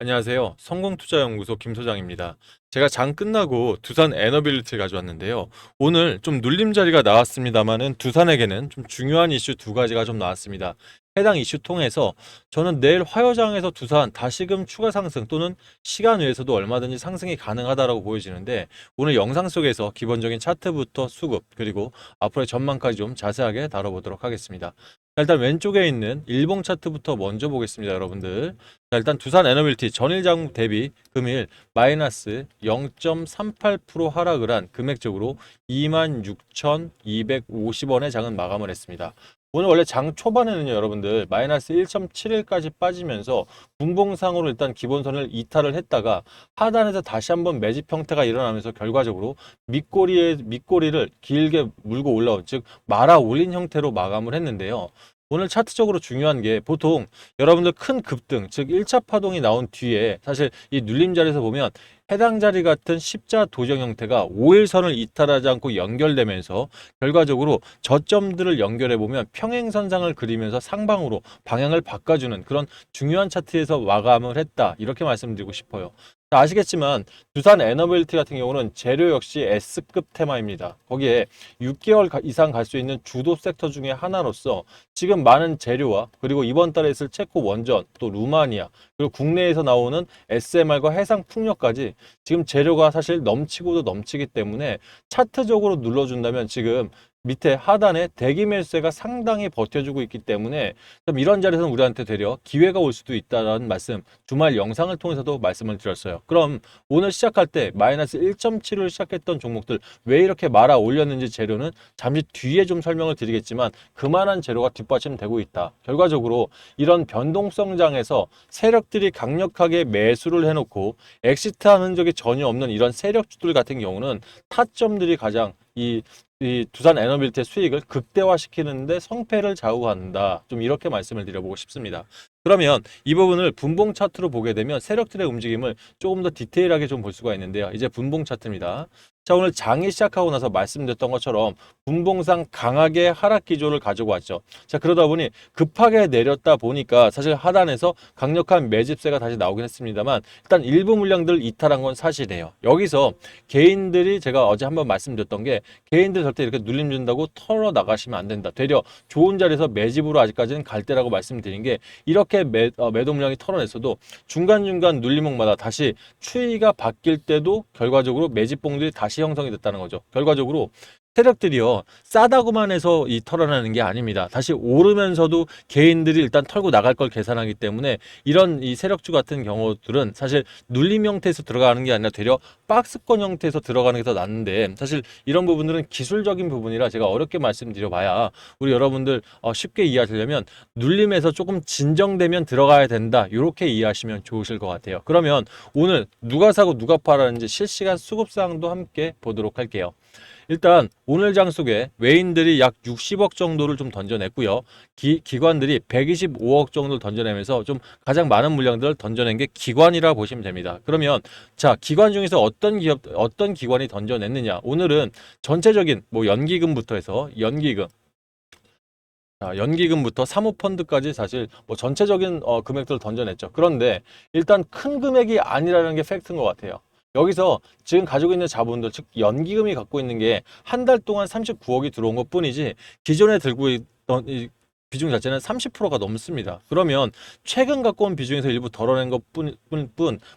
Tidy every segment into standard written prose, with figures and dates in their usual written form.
안녕하세요. 성공투자연구소 김소장입니다. 제가 장 끝나고 두산 에너빌리티를 가져왔는데요. 오늘 좀 눌림 자리가 나왔습니다만은 두산에게는 좀 중요한 이슈 두 가지가 좀 나왔습니다. 해당 이슈 통해서 저는 내일 화요장에서 두산 다시금 추가 상승 또는 시간 외에서도 얼마든지 상승이 가능하다라고 보여지는데 오늘 영상 속에서 기본적인 차트부터 수급 그리고 앞으로의 전망까지 좀 자세하게 다뤄보도록 하겠습니다. 자, 일단 왼쪽에 있는 일봉 차트부터 먼저 보겠습니다, 여러분들. 자, 일단 두산 에너빌티 전일장 대비 금일 마이너스 0.38% 하락을 한 금액적으로 26,250원의 장은 마감을 했습니다. 오늘 원래 장 초반에는요, 여러분들 마이너스 1.71까지 빠지면서 분봉상으로 일단 기본선을 이탈을 했다가 하단에서 다시 한번 매집 형태가 일어나면서 결과적으로 밑꼬리를 길게 물고 올라온, 즉 말아 올린 형태로 마감을 했는데요. 오늘 차트적으로 중요한 게 보통 여러분들 큰 급등, 즉 1차 파동이 나온 뒤에 사실 이 눌림 자리에서 보면 해당 자리 같은 십자 도정 형태가 5일선을 이탈하지 않고 연결되면서 결과적으로 저점들을 연결해 보면 평행선상을 그리면서 상방으로 방향을 바꿔주는 그런 중요한 차트에서 마감을 했다. 이렇게 말씀드리고 싶어요. 자, 아시겠지만 두산 에너빌티 같은 경우는 재료 역시 S급 테마입니다. 거기에 6개월 이상 갈 수 있는 주도 섹터 중에 하나로서 지금 많은 재료와 그리고 이번 달에 있을 체코 원전 또 루마니아 그리고 국내에서 나오는 SMR과 해상 풍력까지 지금 재료가 사실 넘치고도 넘치기 때문에 차트적으로 눌러준다면 지금 밑에 하단에 대기 매수세가 상당히 버텨주고 있기 때문에 좀 이런 자리에서는 우리한테 되려 기회가 올 수도 있다는 말씀 주말 영상을 통해서도 말씀을 드렸어요. 그럼 오늘 시작할 때 마이너스 1.7을 시작했던 종목들 왜 이렇게 말아 올렸는지 재료는 잠시 뒤에 좀 설명을 드리겠지만 그만한 재료가 뒷받침되고 있다. 결과적으로 이런 변동성장에서 세력들이 강력하게 매수를 해놓고 엑시트하는 흔적이 전혀 없는 이런 세력주들 같은 경우는 타점들이 가장 이 두산 에너빌티의 수익을 극대화시키는데 성패를 좌우한다. 좀 이렇게 말씀을 드려보고 싶습니다. 그러면 이 부분을 분봉 차트로 보게 되면 세력들의 움직임을 조금 더 디테일하게 좀 볼 수가 있는데요. 이제 분봉 차트입니다. 자, 오늘 장이 시작하고 나서 말씀드렸던 것처럼 분봉상 강하게 하락 기조를 가지고 왔죠. 자, 그러다 보니 급하게 내렸다 보니까 사실 하단에서 강력한 매집세가 다시 나오긴 했습니다만 일단 일부 물량들 이탈한 건 사실이에요. 여기서 개인들이 제가 어제 한번 말씀드렸던 게 개인들 절대 이렇게 눌림 준다고 털어 나가시면 안 된다. 되려 좋은 자리에서 매집으로 아직까지는 갈 때라고 말씀드린 게 이렇게 매도 물량이 털어냈어도 중간중간 눌림목마다 다시 추이가 바뀔 때도 결과적으로 매집봉들이 다시 형성이 됐다는 거죠. 결과적으로 세력들이요 싸다고만 해서 이 털어나는 게 아닙니다. 다시 오르면서도 개인들이 일단 털고 나갈 걸 계산하기 때문에 이런 이 세력주 같은 경우들은 사실 눌림 형태에서 들어가는 게 아니라 되려 박스권 형태에서 들어가는 게 더 낫는데 사실 이런 부분들은 기술적인 부분이라 제가 어렵게 말씀드려봐야 우리 여러분들 쉽게 이해하시려면 눌림에서 조금 진정되면 들어가야 된다 이렇게 이해하시면 좋으실 것 같아요. 그러면 오늘 누가 사고 누가 팔았는지 실시간 수급사항도 함께 보도록 할게요. 일단 오늘 장속에 외인들이 약 60억 정도를 좀 던져냈고요. 기관들이 125억 정도를 던져내면서 좀 가장 많은 물량들을 던져낸 게 기관이라 보시면 됩니다. 그러면 자, 기관 중에서 어떤 기관이 던져냈느냐? 오늘은 전체적인 뭐 연기금부터 해서 연기금부터 사모펀드까지 사실 뭐 전체적인 금액들을 던져냈죠. 그런데 일단 큰 금액이 아니라는 게 팩트인 것 같아요. 여기서 지금 가지고 있는 자본들, 즉 연기금이 갖고 있는 게 한 달 동안 39억이 들어온 것 뿐이지 기존에 들고 있던 이 비중 자체는 30%가 넘습니다. 그러면 최근 갖고 온 비중에서 일부 덜어낸 것뿐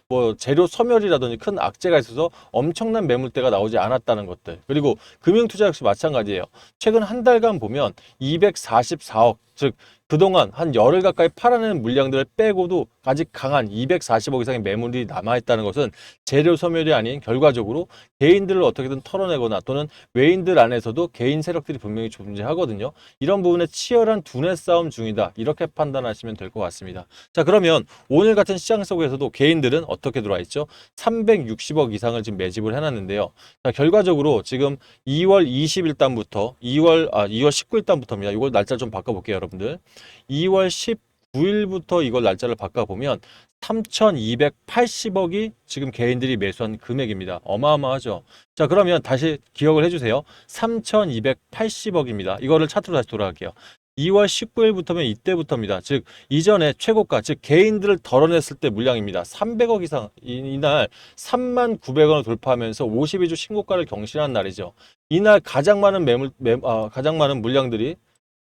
뭐 재료 소멸이라든지 큰 악재가 있어서 엄청난 매물대가 나오지 않았다는 것들. 그리고 금융투자 역시 마찬가지예요. 최근 한 달간 보면 244억, 즉 그동안 한 열흘 가까이 팔아낸 물량들을 빼고도 아직 강한 240억 이상의 매물이 남아있다는 것은 재료 소멸이 아닌 결과적으로 개인들을 어떻게든 털어내거나 또는 외인들 안에서도 개인 세력들이 분명히 존재하거든요. 이런 부분에 치열한 두뇌 싸움 중이다. 이렇게 판단하시면 될 것 같습니다. 자, 그러면 오늘 같은 시장 속에서도 개인들은 어떻게 들어와 있죠? 360억 이상을 지금 매집을 해놨는데요. 자, 결과적으로 지금 2월 20일달부터 2월 19일달부터입니다. 이걸 날짜 좀 바꿔볼게요, 여러분들. 2월 19일부터 이걸 날짜를 바꿔보면 3,280억이 지금 개인들이 매수한 금액입니다. 어마어마하죠. 자, 그러면 다시 기억을 해주세요. 3,280억입니다. 이거를 차트로 다시 돌아갈게요. 2월 19일부터면 이때부터입니다. 즉 이전에 최고가 즉 개인들을 덜어냈을 때 물량입니다. 300억 이상 이날 39,000원을 돌파하면서 52주 신고가를 경신한 날이죠. 이날 가장 많은 물량들이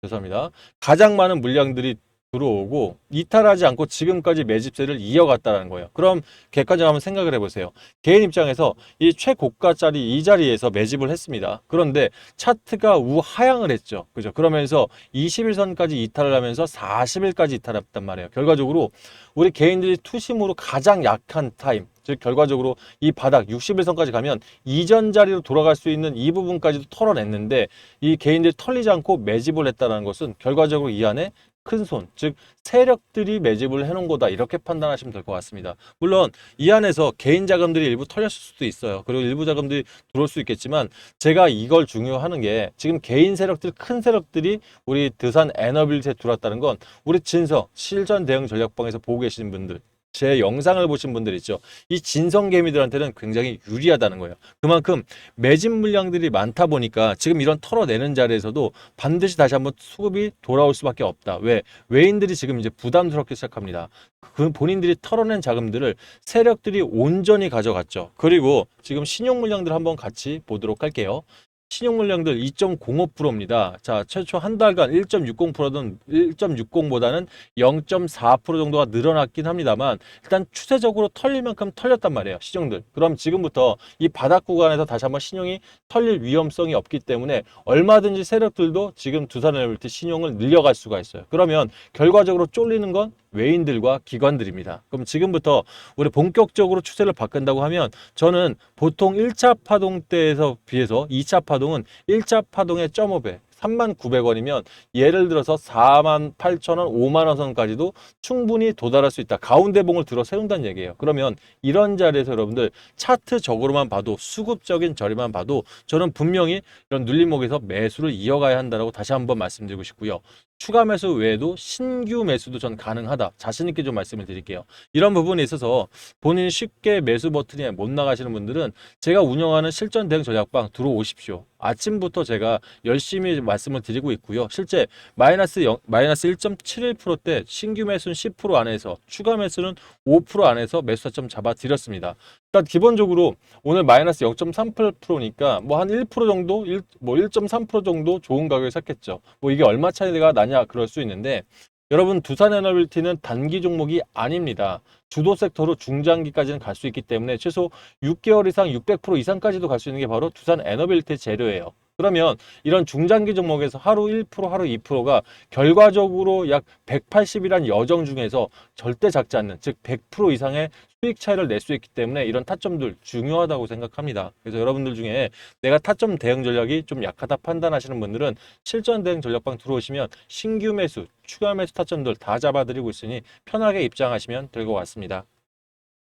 죄송합니다. 가장 많은 물량들이 들어오고 이탈하지 않고 지금까지 매집세를 이어갔다는 거예요. 그럼 객관적으로 한번 생각을 해보세요. 개인 입장에서 이 최고가짜리 이 자리에서 매집을 했습니다. 그런데 차트가 우하향을 했죠. 그죠? 그러면서 21선까지 이탈을 하면서 40일까지 이탈했단 말이에요. 결과적으로 우리 개인들이 투심으로 가장 약한 타임, 즉 결과적으로 이 바닥 61선까지 가면 이전 자리로 돌아갈 수 있는 이 부분까지도 털어냈는데 이 개인들이 털리지 않고 매집을 했다는 것은 결과적으로 이 안에 큰 손, 즉 세력들이 매집을 해놓은 거다 이렇게 판단하시면 될 것 같습니다. 물론 이 안에서 개인 자금들이 일부 털렸을 수도 있어요. 그리고 일부 자금들이 들어올 수 있겠지만 제가 이걸 중요하는 게 지금 개인 세력들, 큰 세력들이 우리 드산 에너빌리티에 들어왔다는 건 우리 진성 실전 대응 전략방에서 보고 계시는 분들 제 영상을 보신 분들 있죠. 이 진성개미들한테는 굉장히 유리하다는 거예요. 그만큼 매집 물량들이 많다 보니까 지금 이런 털어내는 자리에서도 반드시 다시 한번 수급이 돌아올 수밖에 없다. 왜? 외인들이 지금 이제 부담스럽게 시작합니다. 그 본인들이 털어낸 자금들을 세력들이 온전히 가져갔죠. 그리고 지금 신용 물량들 한번 같이 보도록 할게요. 신용 물량들 2.05%입니다. 자, 최초 한 달간 1.60%든 1.60보다는 0.4% 정도가 늘어났긴 합니다만 일단 추세적으로 털릴 만큼 털렸단 말이에요. 시중들. 그럼 지금부터 이 바닥 구간에서 다시 한번 신용이 털릴 위험성이 없기 때문에 얼마든지 세력들도 지금 두산에너빌리티 신용을 늘려갈 수가 있어요. 그러면 결과적으로 쫄리는 건 외인들과 기관들입니다. 그럼 지금부터 우리 본격적으로 추세를 바꾼다고 하면 저는 보통 1차 파동 때에서 비해서 2차 파동은 1차 파동의 0.5배 39,000원이면 예를 들어서 48,000원, 5만 원선까지도 충분히 도달할 수 있다. 가운데 봉을 들어 세운다는 얘기예요. 그러면 이런 자리에서 여러분들 차트적으로만 봐도 수급적인 저리만 봐도 저는 분명히 이런 눌림목에서 매수를 이어가야 한다고 다시 한번 말씀드리고 싶고요. 추가 매수 외에도 신규 매수도 전 가능하다. 자신 있게 좀 말씀을 드릴게요. 이런 부분에 있어서 본인이 쉽게 매수 버튼에 못 나가시는 분들은 제가 운영하는 실전 대응 전략방 들어오십시오. 아침부터 제가 열심히 말씀을 드리고 있고요. 실제 마이너스 1.71%대 신규 매수는 10% 안에서 추가 매수는 5% 안에서 매수 타점 잡아 드렸습니다. 일단 기본적으로 오늘 마이너스 0.38%니까 뭐 한 1% 정도, 1.3% 정도 좋은 가격에 샀겠죠. 뭐 이게 얼마 차이가 나냐 그럴 수 있는데 여러분 두산에너빌리티는 단기 종목이 아닙니다. 주도 섹터로 중장기까지는 갈 수 있기 때문에 최소 6개월 이상 600% 이상까지도 갈 수 있는 게 바로 두산에너빌리티 재료예요. 그러면 이런 중장기 종목에서 하루 1%, 하루 2%가 결과적으로 약 180이란 여정 중에서 절대 작지 않는, 즉 100% 이상의 수익 차이를 낼 수 있기 때문에 이런 타점들 중요하다고 생각합니다. 그래서 여러분들 중에 내가 타점 대응 전략이 좀 약하다 판단하시는 분들은 실전 대응 전략방 들어오시면 신규 매수, 추가 매수 타점들 다 잡아드리고 있으니 편하게 입장하시면 될 것 같습니다.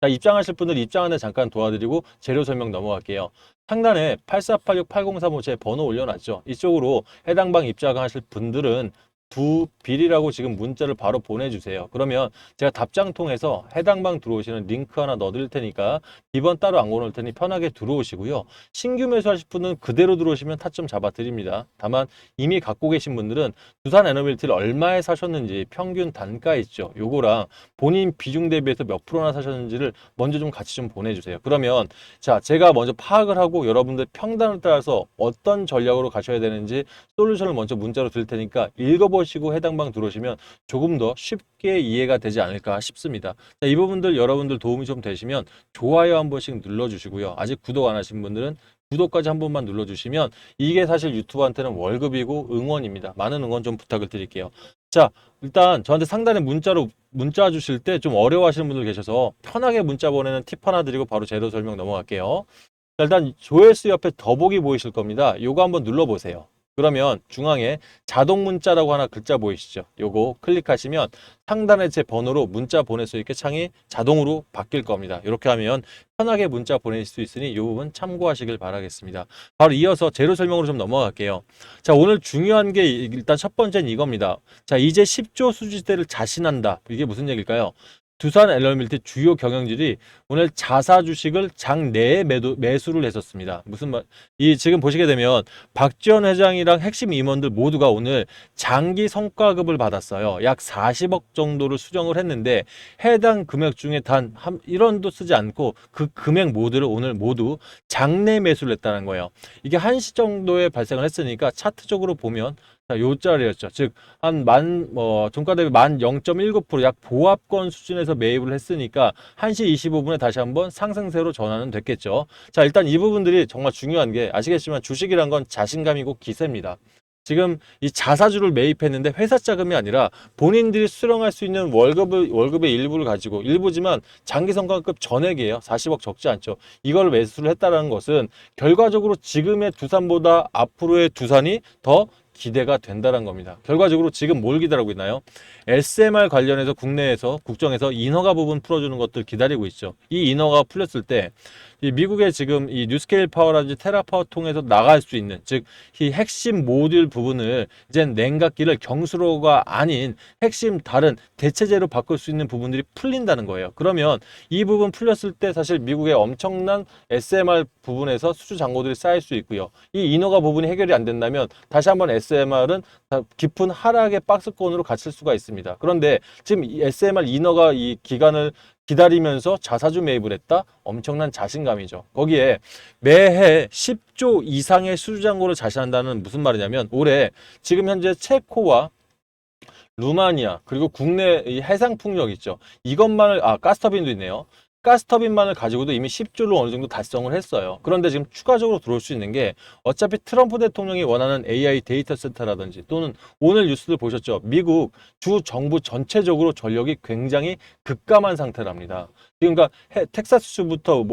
자, 입장하실 분들 입장 안에 잠깐 도와드리고 재료 설명 넘어갈게요. 상단에 8486-8035 제 번호 올려놨죠. 이쪽으로 해당 방 입장하실 분들은 두 빌이라고 지금 문자를 바로 보내주세요. 그러면 제가 답장 통해서 해당 방 들어오시는 링크 하나 넣어드릴 테니까 비번 따로 안 걸어놓을 테니 편하게 들어오시고요. 신규 매수하실 분은 그대로 들어오시면 타점 잡아드립니다. 다만 이미 갖고 계신 분들은 두산 에너빌티를 얼마에 사셨는지 평균 단가 있죠. 요거랑 본인 비중 대비해서 몇 프로나 사셨는지를 먼저 좀 같이 좀 보내주세요. 그러면 자, 제가 먼저 파악을 하고 여러분들 평단을 따라서 어떤 전략으로 가셔야 되는지 솔루션을 먼저 문자로 드릴 테니까 읽어보시고 해당 방 들어오시면 조금 더 쉽게 이해가 되지 않을까 싶습니다. 자, 이 부분들 여러분들 도움이 좀 되시면 좋아요 한 번씩 눌러주시고요. 아직 구독 안 하신 분들은 구독까지 한 번만 눌러주시면 이게 사실 유튜브한테는 월급이고 응원입니다. 많은 응원 좀 부탁을 드릴게요. 자, 일단 저한테 상단에 문자 주실 때 좀 어려워하시는 분들 계셔서 편하게 문자 보내는 팁 하나 드리고 바로 제도 설명 넘어갈게요. 자, 일단 조회수 옆에 더보기 보이실 겁니다. 요거 한번 눌러보세요. 그러면 중앙에 자동 문자라고 하나 글자 보이시죠? 요거 클릭하시면 상단에 제 번호로 문자 보낼 수 있게 창이 자동으로 바뀔 겁니다. 이렇게 하면 편하게 문자 보내실 수 있으니 이 부분 참고하시길 바라겠습니다. 바로 이어서 재료 설명으로 좀 넘어갈게요. 자, 오늘 중요한 게 일단 첫 번째는 이겁니다. 자, 이제 10조 수지대를 자신한다. 이게 무슨 얘기일까요? 두산 에너빌리티 주요 경영진이 오늘 자사 주식을 장 내에 매수를 했었습니다. 무슨 말? 이 지금 보시게 되면 박지원 회장이랑 핵심 임원들 모두가 오늘 장기 성과급을 받았어요. 약 40억 정도를 수정을 했는데 해당 금액 중에 단 1원도 쓰지 않고 그 금액 모두를 오늘 모두 장내 매수를 했다는 거예요. 이게 1시 정도에 발생을 했으니까 차트적으로 보면 자, 요 자리였죠. 즉, 종가 대비 만 0.19%, 약 보합권 수준에서 매입을 했으니까 1시 25분에 다시 한번 상승세로 전환은 됐겠죠. 자, 일단 이 부분들이 정말 중요한 게 아시겠지만 주식이란 건 자신감이고 기세입니다. 지금 이 자사주를 매입했는데 회사 자금이 아니라 본인들이 수령할 수 있는 월급의 일부를 가지고 일부지만 장기 성과급 전액이에요. 40억 적지 않죠. 이걸 매수를 했다는 것은 결과적으로 지금의 두산보다 앞으로의 두산이 더 기대가 된다는 겁니다. 결과적으로 지금 뭘 기다리고 있나요? SMR 관련해서 국내에서 국정에서 인허가 부분 풀어주는 것들 기다리고 있죠. 이 인허가 풀렸을 때 이 미국의 지금 이 뉴스케일 파워라든지 테라파워 통해서 나갈 수 있는 즉 이 핵심 모듈 부분을 이제 냉각기를 경수로가 아닌 핵심 다른 대체제로 바꿀 수 있는 부분들이 풀린다는 거예요. 그러면 이 부분 풀렸을 때 사실 미국의 엄청난 SMR 부분에서 수주 잔고들이 쌓일 수 있고요. 이 인허가 부분이 해결이 안 된다면 다시 한번 SMR은 깊은 하락의 박스권으로 갇힐 수가 있습니다. 그런데 지금 이 SMR 인허가 이 기간을 기다리면서 자사주 매입을 했다? 엄청난 자신감이죠. 거기에 매해 10조 이상의 수주잔고를 자신한다는 무슨 말이냐면 올해 지금 현재 체코와 루마니아 그리고 국내 이 해상풍력 있죠. 이것만을 가스터빈도 있네요. 가스터빈만을 가지고도 이미 10조를 어느 정도 달성을 했어요. 그런데 지금 추가적으로 들어올 수 있는 게 어차피 트럼프 대통령이 원하는 AI 데이터 센터라든지 또는 오늘 뉴스를 보셨죠. 미국 주 정부 전체적으로 전력이 굉장히 급감한 상태랍니다. 그러니까 텍사스주부터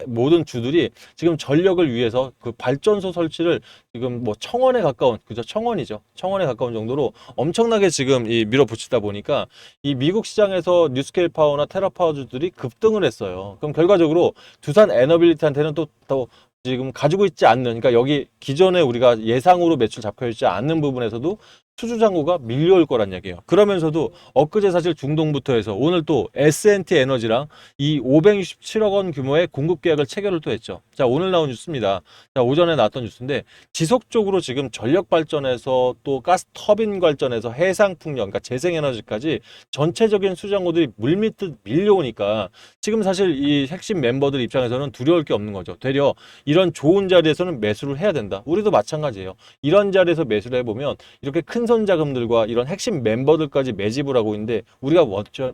모든 주들이 지금 전력을 위해서 그 발전소 설치를 지금 뭐 청원에 가까운 그죠 청원이죠. 청원에 가까운 정도로 엄청나게 지금 이 밀어붙이다 보니까 이 미국 시장에서 뉴스케일 파워나 테라파워주들이 급등을 했어요. 그럼 결과적으로 두산 에너빌리티한테는 또 지금 가지고 있지 않는 그러니까 여기 기존에 우리가 예상으로 매출 잡혀 있지 않는 부분에서도 수주 잔고가 밀려올 거란 얘기예요. 그러면서도 엊그제 사실 중동부터 해서 오늘 또 S&T 에너지랑 이 567억 원 규모의 공급 계약을 체결을 또 했죠. 자, 오늘 나온 뉴스입니다. 자, 오전에 나왔던 뉴스인데 지속적으로 지금 전력 발전에서 또 가스 터빈 발전에서 해상 풍력, 그러니까 재생 에너지까지 전체적인 수주 잔고들이 물밀듯 밀려오니까 지금 사실 이 핵심 멤버들 입장에서는 두려울 게 없는 거죠. 되려 이런 좋은 자리에서는 매수를 해야 된다. 우리도 마찬가지예요. 이런 자리에서 매수를 해보면 이렇게 큰 손 자금들과 이런 핵심 멤버들까지 매집을 하고 있는데 우리가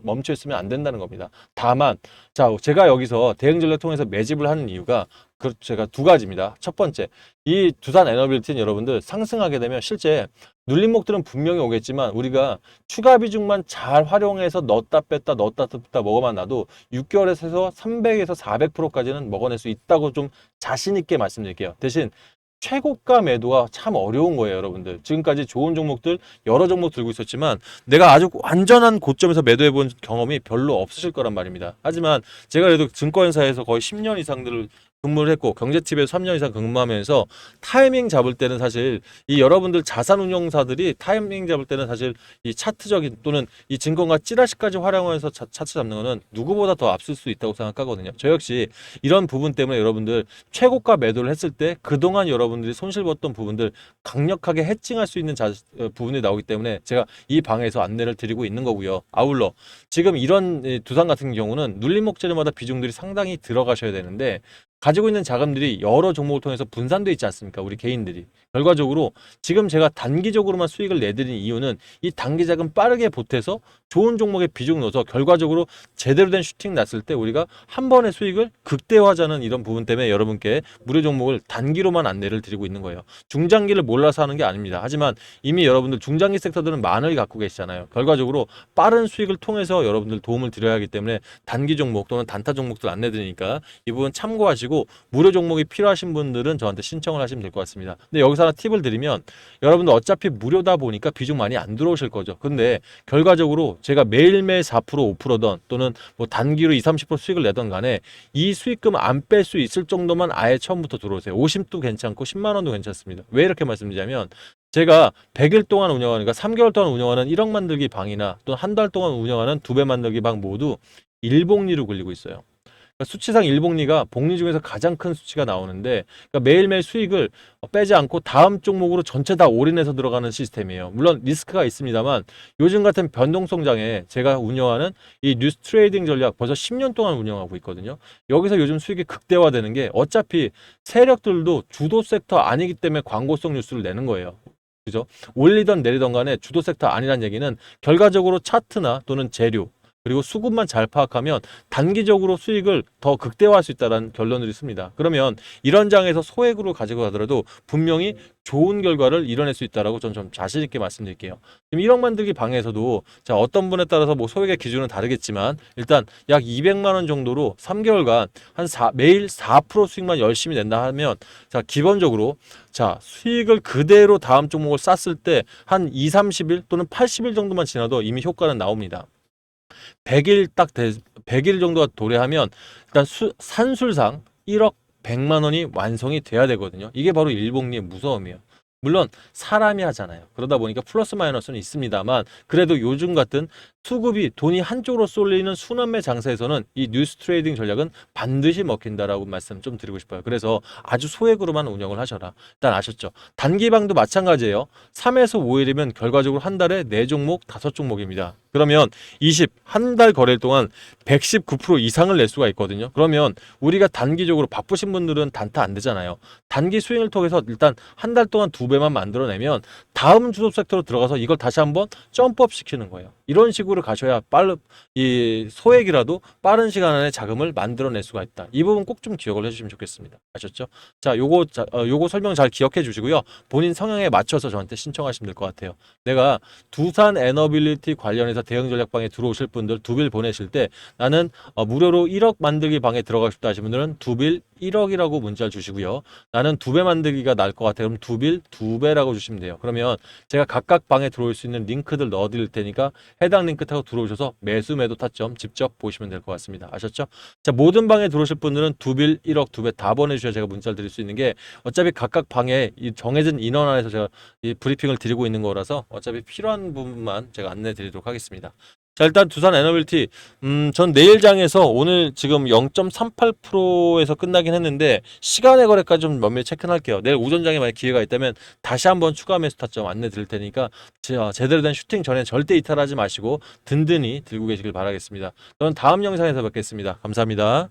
멈춰 있으면 안 된다는 겁니다. 다만 자 제가 여기서 대응 전략 통해서 매집을 하는 이유가 제가 두 가지입니다. 첫 번째, 이 두산 에너빌리티는 여러분들 상승하게 되면 실제 눌림목들은 분명히 오겠지만 우리가 추가 비중만 잘 활용해서 넣었다 뺐다 먹어만 놔도 6개월에서 300에서 400%까지는 먹어낼 수 있다고 좀 자신 있게 말씀드릴게요. 대신 최고가 매도가 참 어려운 거예요, 여러분들. 지금까지 좋은 종목들 여러 종목 들고 있었지만 내가 아주 완전한 고점에서 매도해 본 경험이 별로 없으실 거란 말입니다. 하지만 제가 그래도 증권사에서 거의 10년 이상들을 근무를 했고 경제TV에서 3년 이상 근무하면서 타이밍 잡을 때는 사실 이 여러분들 자산운용사들이 타이밍 잡을 때는 사실 이 차트적인 또는 이 증권가 찌라시까지 활용해서 차트 잡는 거는 누구보다 더 앞설 수 있다고 생각하거든요. 저 역시 이런 부분 때문에 여러분들 최고가 매도를 했을 때 그동안 여러분들이 손실 봤던 부분들 강력하게 해칭할 수 있는 부분이 나오기 때문에 제가 이 방에서 안내를 드리고 있는 거고요. 아울러 지금 이런 두산 같은 경우는 눌림목재료마다 비중들이 상당히 들어가셔야 되는데 가지고 있는 자금들이 여러 종목을 통해서 분산되어 있지 않습니까? 우리 개인들이. 결과적으로 지금 제가 단기적으로만 수익을 내드린 이유는 이 단기 자금 빠르게 보태서 좋은 종목에 비중 넣어서 결과적으로 제대로 된 슈팅 났을 때 우리가 한 번의 수익을 극대화하자는 이런 부분 때문에 여러분께 무료 종목을 단기로만 안내를 드리고 있는 거예요. 중장기를 몰라서 하는 게 아닙니다. 하지만 이미 여러분들 중장기 섹터들은 많이 갖고 계시잖아요. 결과적으로 빠른 수익을 통해서 여러분들 도움을 드려야 하기 때문에 단기 종목 또는 단타 종목들 안내드리니까 이 부분 참고하시고 하시고 무료 종목이 필요하신 분들은 저한테 신청을 하시면 될 것 같습니다. 근데 여기서 하나 팁을 드리면 여러분들 어차피 무료다 보니까 비중 많이 안 들어오실 거죠. 근데 결과적으로 제가 매일매일 4% 5%던 또는 뭐 단기로 20, 30% 수익을 내던 간에 이 수익금 안 뺄 수 있을 정도만 아예 처음부터 들어오세요. 50도 괜찮고 10만 원도 괜찮습니다. 왜 이렇게 말씀드리냐면 제가 100일 동안 운영하는, 그러니까 3개월 동안 운영하는 1억 만들기 방이나 또 한 달 동안 운영하는 2배 만들기 방 모두 일복리로 굴리고 있어요. 그러니까 수치상 일복리가 복리 중에서 가장 큰 수치가 나오는데, 그러니까 매일매일 수익을 빼지 않고 다음 종목으로 전체 다 올인해서 들어가는 시스템이에요. 물론 리스크가 있습니다만 요즘 같은 변동성 장에 제가 운영하는 이 뉴스 트레이딩 전략 벌써 10년 동안 운영하고 있거든요. 여기서 요즘 수익이 극대화되는 게 어차피 세력들도 주도 섹터 아니기 때문에 광고성 뉴스를 내는 거예요. 그죠? 올리던 내리던 간에 주도 섹터 아니란 얘기는 결과적으로 차트나 또는 재료 그리고 수급만 잘 파악하면 단기적으로 수익을 더 극대화할 수 있다는 결론을 있습니다. 그러면 이런 장에서 소액으로 가지고 가더라도 분명히 좋은 결과를 이뤄낼 수 있다라고 저는 좀 자신 있게 말씀드릴게요. 지금 1억 만들기 방에서도 자, 어떤 분에 따라서 뭐 소액의 기준은 다르겠지만 일단 약 200만 원 정도로 3개월간 매일 4% 수익만 열심히 낸다 하면 자, 기본적으로 자, 수익을 그대로 다음 종목을 쌌을 때 한 2, 30일 또는 80일 정도만 지나도 이미 효과는 나옵니다. 100일 정도가 도래하면 일단 산술상 1억 100만 원이 완성이 돼야 되거든요. 이게 바로 일복리의 무서움이에요. 물론 사람이 하잖아요. 그러다 보니까 플러스 마이너스는 있습니다만 그래도 요즘 같은 수급이 돈이 한쪽으로 쏠리는 순환매 장세에서는 이 뉴스 트레이딩 전략은 반드시 먹힌다라고 말씀 좀 드리고 싶어요. 그래서 아주 소액으로만 운영을 하셔라. 일단 아셨죠? 단기방도 마찬가지예요. 3에서 5일이면 결과적으로 한 달에 4종목, 5종목입니다. 그러면 한 달 거래일 동안 119% 이상을 낼 수가 있거든요. 그러면 우리가 단기적으로 바쁘신 분들은 단타 안 되잖아요. 단기 스윙을 통해서 일단 한 달 동안 2배만 만들어내면 다음 주도 섹터로 들어가서 이걸 다시 한번 점프업 시키는 거예요. 이런 식으로 가셔야 이 소액이라도 빠른 시간 안에 자금을 만들어낼 수가 있다. 이 부분 꼭 좀 기억을 해주시면 좋겠습니다. 아셨죠? 자, 요거 설명 잘 기억해 주시고요. 본인 성향에 맞춰서 저한테 신청하시면 될 것 같아요. 내가 두산 에너빌리티 관련해서 대응 전략방에 들어오실 분들 두빌 보내실 때 나는 무료로 1억 만들기 방에 들어가고 싶다 하시는 분들은 두빌 1억이라고 문자를 주시고요. 나는 2배 만들기가 나을 것 같아요. 그럼 두빌 2배라고 주시면 돼요. 그러면 제가 각각 방에 들어올 수 있는 링크들 넣어드릴 테니까 해당 링크 타고 들어오셔서 매수 매도 타점 직접 보시면 될 것 같습니다. 아셨죠? 자, 모든 방에 들어오실 분들은 두빌 1억 2배 다 보내주셔야 제가 문자를 드릴 수 있는 게 어차피 각각 방에 이 정해진 인원 안에서 제가 이 브리핑을 드리고 있는 거라서 어차피 필요한 부분만 제가 안내 드리도록 하겠습니다. 자, 일단 두산 에너빌티 전 내일장에서 오늘 지금 0.38%에서 끝나긴 했는데 시간의 거래까지 좀 면밀히 체크할게요. 내일 오전장에 만약 기회가 있다면 다시 한번 추가 매수 타점 안내 드릴 테니까 제대로 된 슈팅 전에 절대 이탈하지 마시고 든든히 들고 계시길 바라겠습니다. 저는 다음 영상에서 뵙겠습니다. 감사합니다.